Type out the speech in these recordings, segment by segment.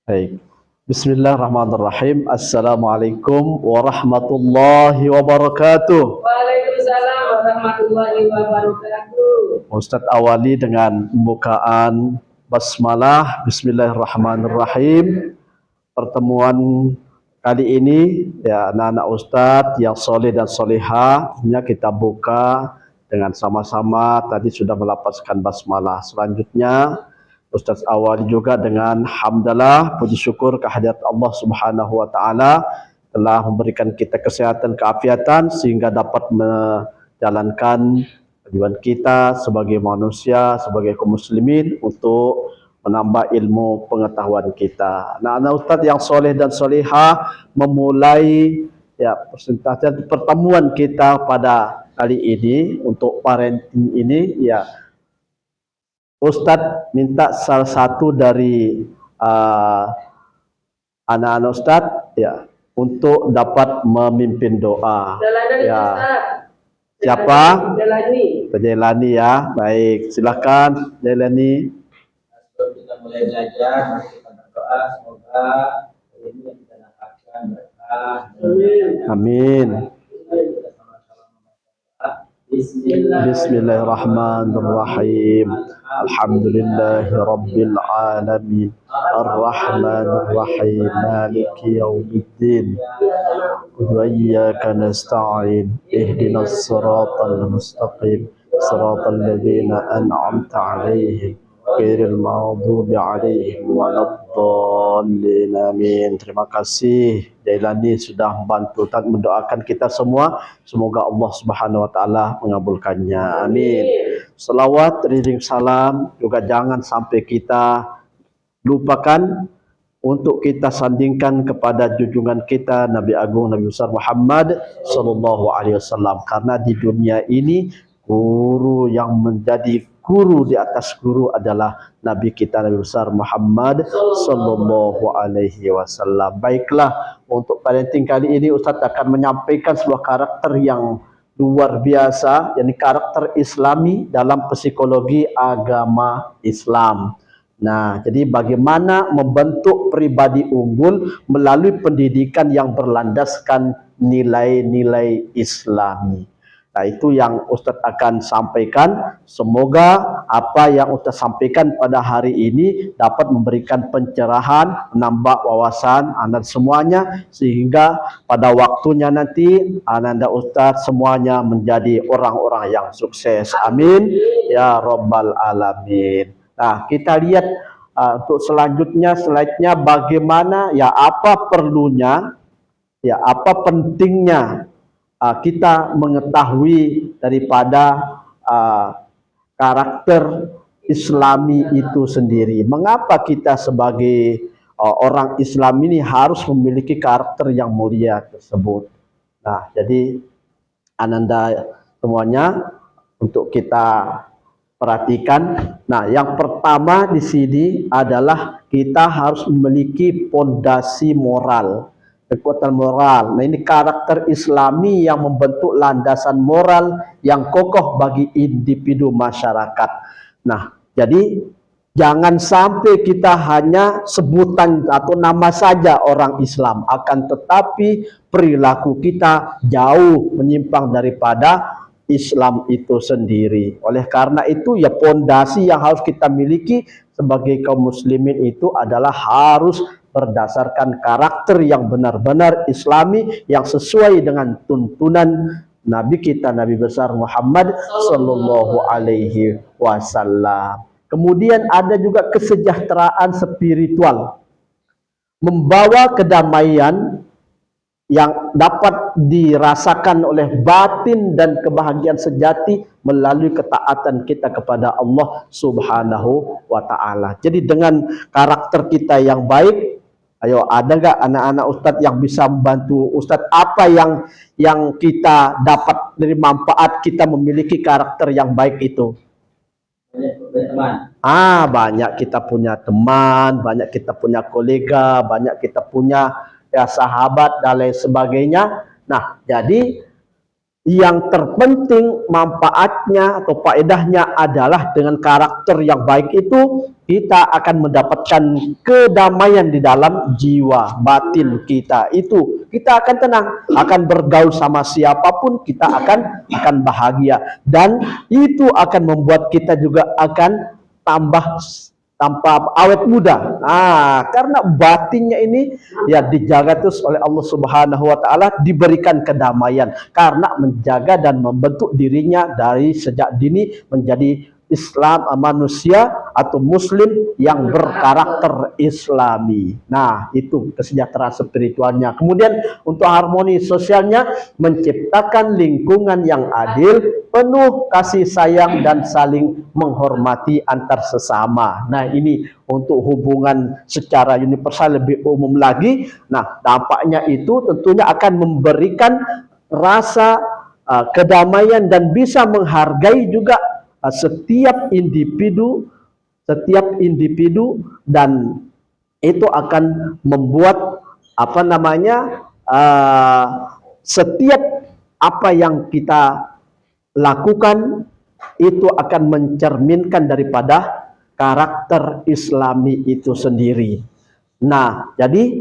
Baik. Bismillahirrahmanirrahim. Assalamualaikum warahmatullahi wabarakatuh. Waalaikumsalam warahmatullahi wabarakatuh. Ustadz awali dengan pembukaan basmalah. Bismillahirrahmanirrahim. Pertemuan kali ini ya anak-anak Ustadz yang soleh dan solehah, kita buka dengan sama-sama tadi sudah melafazkan basmalah. Selanjutnya Ustaz awali juga dengan hamdalah, puji syukur kehadirat Allah Subhanahu wa taala telah memberikan kita kesehatan, keafiatan sehingga dapat menjalankan tujuan kita sebagai manusia, sebagai kaum muslimin untuk menambah ilmu pengetahuan kita. Anak-anak Ustaz yang soleh dan solehah memulai ya pertemuan kita pada kali ini untuk parenting ini ya. Ustadz minta salah satu dari anak-anak Ustadz ya untuk dapat memimpin doa. Ya. Siapa? Jelani ya. Baik, silakan Jelani. Kita mulai belajar, kita berdoa semoga ini yang kita dapatkan berkah. Amin. Bismillahirrahmanirrahim. Alhamdulillahi Rabbil Alamin. Ar-Rahmanir-Rahim. Maliki yaumiddin. Wa iyyaka nasta'in. Ihdinas siratal mustaqim. Siratal ladzina an'amta 'alaihim ghairil maghdubi 'alaihim waladdallin. Amin. Terima kasih Jailani sudah membantu dan mendoakan kita semua. Semoga Allah Subhanahu wa taala mengabulkannya. Amin. Selawat, riding salam juga jangan sampai kita lupakan untuk kita sandingkan kepada junjungan kita Nabi Agung Nabi besar Muhammad sallallahu alaihi wasallam, karena di dunia ini guru yang menjadi guru di atas guru adalah Nabi kita Nabi besar Muhammad sallallahu alaihi wasallam. Baiklah, untuk parenting kali ini Ustaz akan menyampaikan sebuah karakter yang luar biasa, yakni karakter Islami dalam psikologi agama Islam. Nah, jadi bagaimana membentuk pribadi unggul melalui pendidikan yang berlandaskan nilai-nilai Islami. Nah, itu yang Ustadz akan sampaikan. Semoga apa yang Ustadz sampaikan pada hari ini dapat memberikan pencerahan, menambah wawasan Anda semuanya, sehingga pada waktunya nanti Anda Ustadz semuanya menjadi orang-orang yang sukses. Amin. Ya Rabbal Alamin. Nah, kita lihat untuk selanjutnya slide-nya bagaimana ya, apa perlunya, ya apa pentingnya kita mengetahui daripada karakter Islami itu sendiri. Mengapa kita sebagai orang Islam ini harus memiliki karakter yang mulia tersebut. Nah, jadi Ananda semuanya untuk kita perhatikan. Nah, yang pertama di sini adalah kita harus memiliki pondasi moral. Kekuatan moral. Nah, ini karakter Islami yang membentuk landasan moral yang kokoh bagi individu masyarakat. Nah, jadi jangan sampai kita hanya sebutan atau nama saja orang Islam, akan tetapi perilaku kita jauh menyimpang daripada Islam itu sendiri. Oleh karena itu ya, pondasi yang harus kita miliki sebagai kaum muslimin itu adalah harus berdasarkan karakter yang benar-benar Islami yang sesuai dengan tuntunan Nabi kita Nabi besar Muhammad sallallahu alaihi wasallam. Kemudian ada juga kesejahteraan spiritual, membawa kedamaian yang dapat dirasakan oleh batin dan kebahagiaan sejati melalui ketaatan kita kepada Allah Subhanahu wa taala. Jadi dengan karakter kita yang baik, ayo ada nggak anak-anak Ustadz yang bisa membantu Ustadz apa yang kita dapat dari manfaat kita memiliki karakter yang baik itu? Banyak kita punya teman, banyak kita punya kolega, banyak kita punya ya sahabat dan lain sebagainya. Nah, jadi yang terpenting manfaatnya atau faedahnya adalah dengan karakter yang baik itu kita akan mendapatkan kedamaian di dalam jiwa batin kita. Itu kita akan tenang, akan bergaul sama siapapun kita akan bahagia, dan itu akan membuat kita juga akan tanpa awet muda. Karena batinnya ini ya dijaga terus oleh Allah Subhanahu wa taala, diberikan kedamaian karena menjaga dan membentuk dirinya dari sejak dini menjadi Islam, manusia atau muslim yang berkarakter Islami. Nah, itu kesejahteraan spiritualnya. Kemudian untuk harmoni sosialnya, menciptakan lingkungan yang adil, penuh kasih sayang dan saling menghormati antar sesama. Nah, ini untuk hubungan secara universal lebih umum lagi. Nah, dampaknya itu tentunya akan memberikan rasa kedamaian dan bisa menghargai juga setiap individu, dan itu akan membuat setiap apa yang kita lakukan itu akan mencerminkan daripada karakter Islami itu sendiri. Nah, jadi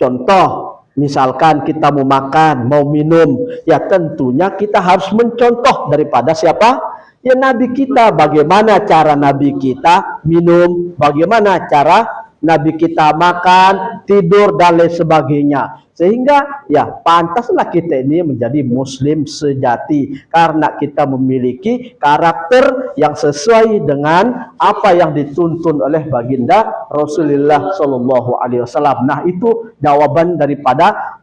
contoh, misalkan kita mau makan, mau minum, ya tentunya kita harus mencontoh daripada siapa? Ya Nabi kita. Bagaimana cara Nabi kita minum, bagaimana cara Nabi kita makan, tidur, dan lain sebagainya. Sehingga ya pantaslah kita ini menjadi muslim sejati karena kita memiliki karakter yang sesuai dengan apa yang dituntun oleh baginda Rasulullah Shallallahu Alaihi Wasallam. Nah, itu jawaban daripada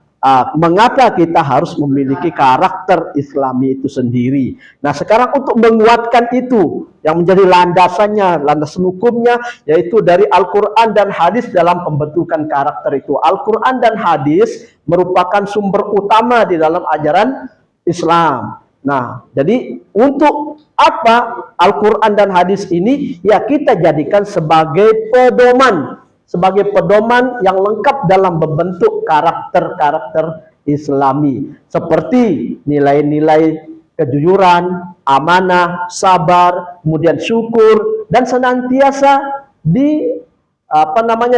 mengapa kita harus memiliki karakter Islami itu sendiri. Nah, sekarang untuk menguatkan itu, yang menjadi landasannya, landasan hukumnya, yaitu dari Al-Quran dan hadis dalam pembentukan karakter itu. Al-Quran dan hadis merupakan sumber utama di dalam ajaran Islam. Nah, jadi untuk apa Al-Quran dan hadis ini? Ya, kita jadikan sebagai pedoman yang lengkap dalam membentuk karakter Islami, seperti nilai-nilai kejujuran, amanah, sabar, kemudian syukur, dan senantiasa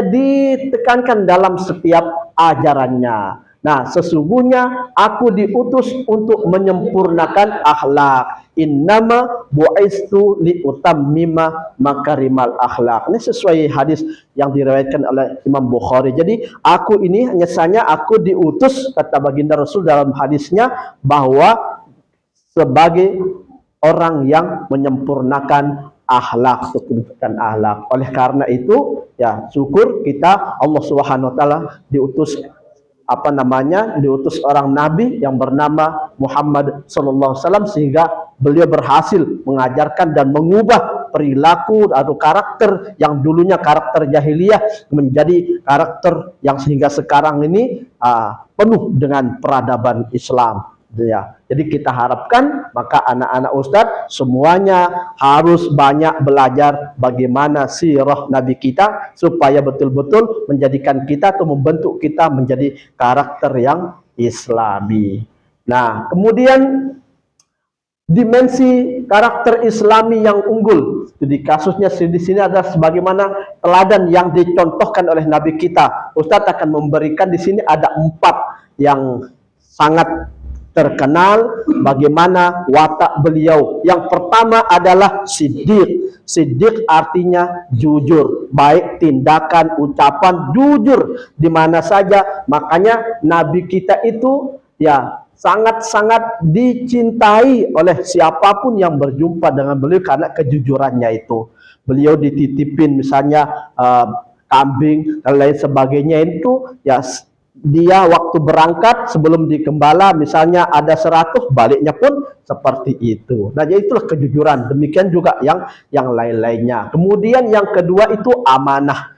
ditekankan dalam setiap ajarannya. Nah, sesungguhnya aku diutus untuk menyempurnakan akhlak. Innama bu'istu liutammima makarimal akhlak. Ini sesuai hadis yang diriwayatkan oleh Imam Bukhari. Jadi aku ini aku diutus, kata baginda Rasul dalam hadisnya, bahwa sebagai orang yang menyempurnakan akhlak, kedudukan akhlak. Oleh karena itu, ya syukur kita Allah Subhanahu wa taala diutus diutus orang nabi yang bernama Muhammad sallallahu alaihi wasallam, sehingga beliau berhasil mengajarkan dan mengubah perilaku atau karakter yang dulunya karakter jahiliyah menjadi karakter yang sehingga sekarang ini penuh dengan peradaban Islam. Ya, jadi kita harapkan maka anak-anak Ustadz semuanya harus banyak belajar bagaimana sirah Nabi kita supaya betul-betul menjadikan kita atau membentuk kita menjadi karakter yang Islami. Nah, kemudian dimensi karakter Islami yang unggul, jadi kasusnya di sini ada sebagaimana teladan yang dicontohkan oleh Nabi kita. Ustadz akan memberikan di sini ada 4 yang sangat terkenal bagaimana watak beliau. Yang pertama adalah siddiq. Siddiq artinya jujur, baik tindakan, ucapan, jujur di mana saja. Makanya Nabi kita itu ya sangat-sangat dicintai oleh siapapun yang berjumpa dengan beliau karena kejujurannya itu. Beliau dititipin misalnya kambing dan lain sebagainya, itu ya dia waktu berangkat sebelum dikembala misalnya ada 100, baliknya pun seperti itu. Nah, jadi itulah kejujuran. Demikian juga yang lain-lainnya. Kemudian yang kedua itu amanah.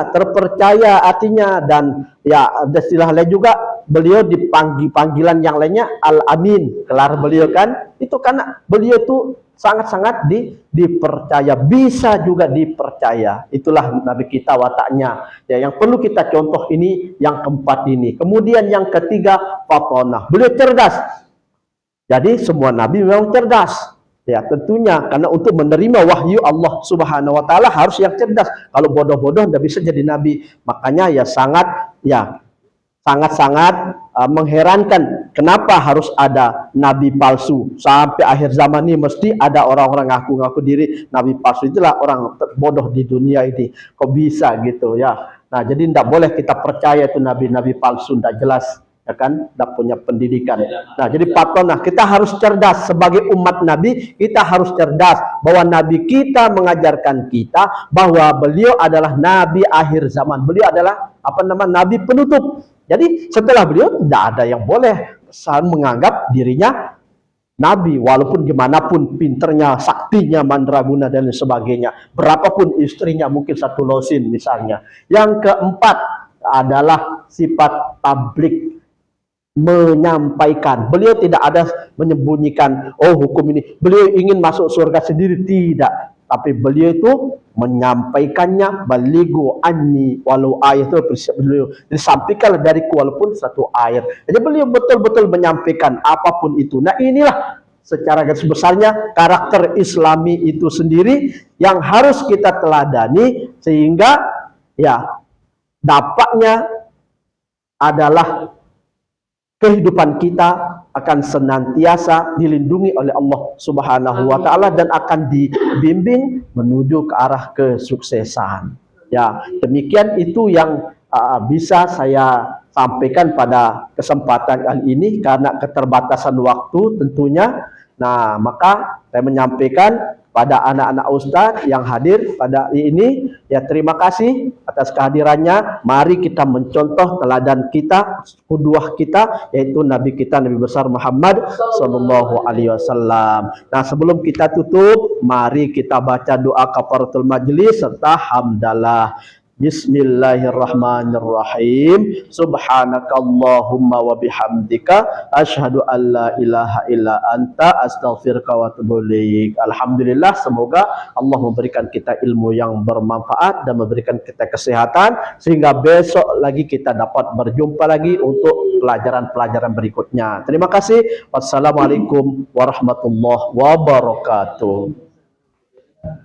Terpercaya artinya, dan ya ada istilah lain juga, beliau dipanggil panggilan yang lainnya Al-Amin. Kelar beliau kan itu karena beliau itu sangat-sangat dipercaya, bisa juga dipercaya. Itulah Nabi kita wataknya. Ya, yang perlu kita contoh ini yang keempat ini. Kemudian yang ketiga fatonah. Beliau cerdas. Jadi semua nabi memang cerdas. Ya, tentunya karena untuk menerima wahyu Allah Subhanahu wa taala harus yang cerdas. Kalau bodoh-bodoh tidak bisa jadi nabi. Makanya ya sangat-sangat mengherankan kenapa harus ada nabi palsu. Sampai akhir zaman ini mesti ada orang-orang ngaku-ngaku diri nabi palsu. Itulah orang terbodoh di dunia ini. Kok bisa gitu ya. Nah, jadi tidak boleh kita percaya itu nabi-nabi palsu, tidak jelas, ya kan, tidak punya pendidikan. Nah, jadi patronah kita harus cerdas sebagai umat Nabi. Kita harus cerdas bahwa Nabi kita mengajarkan kita bahwa beliau adalah Nabi akhir zaman. Beliau adalah Nabi penutup. Jadi setelah beliau tidak ada yang boleh menganggap dirinya Nabi, walaupun gimana pun pinternya, saktinya, mandraguna dan sebagainya, berapapun istrinya, mungkin satu losin misalnya. Yang keempat adalah sifat tablik, menyampaikan. Beliau tidak ada menyembunyikan, oh hukum ini, beliau ingin masuk surga sendiri, tidak. Tapi beliau itu menyampaikannya, baligu anni walau ayat, itu beliau disampaikan dariku walaupun satu ayat. Jadi beliau betul-betul menyampaikan apapun itu. Nah, inilah secara garis besarnya karakter Islami itu sendiri yang harus kita teladani, sehingga ya dampaknya adalah kehidupan kita akan senantiasa dilindungi oleh Allah Subhanahu wa taala dan akan dibimbing menuju ke arah kesuksesan. Ya, demikian itu yang bisa saya sampaikan pada kesempatan kali ini karena keterbatasan waktu tentunya. Nah, maka saya menyampaikan pada anak-anak ustadz yang hadir pada ini, ya terima kasih atas kehadirannya. Mari kita mencontoh teladan kita, qudwah kita, yaitu Nabi kita, Nabi besar Muhammad Sallallahu Alaihi Wasallam. Nah, sebelum kita tutup, mari kita baca doa kafaratul majlis serta hamdalah. Bismillahirrahmanirrahim. Subhanakallahumma wa bihamdika asyhadu an la ilaha illa anta astaghfiruka wa atubu ilaik. Alhamdulillah, semoga Allah memberikan kita ilmu yang bermanfaat dan memberikan kita kesehatan sehingga besok lagi kita dapat berjumpa lagi untuk pelajaran-pelajaran berikutnya. Terima kasih. Wassalamualaikum warahmatullahi wabarakatuh.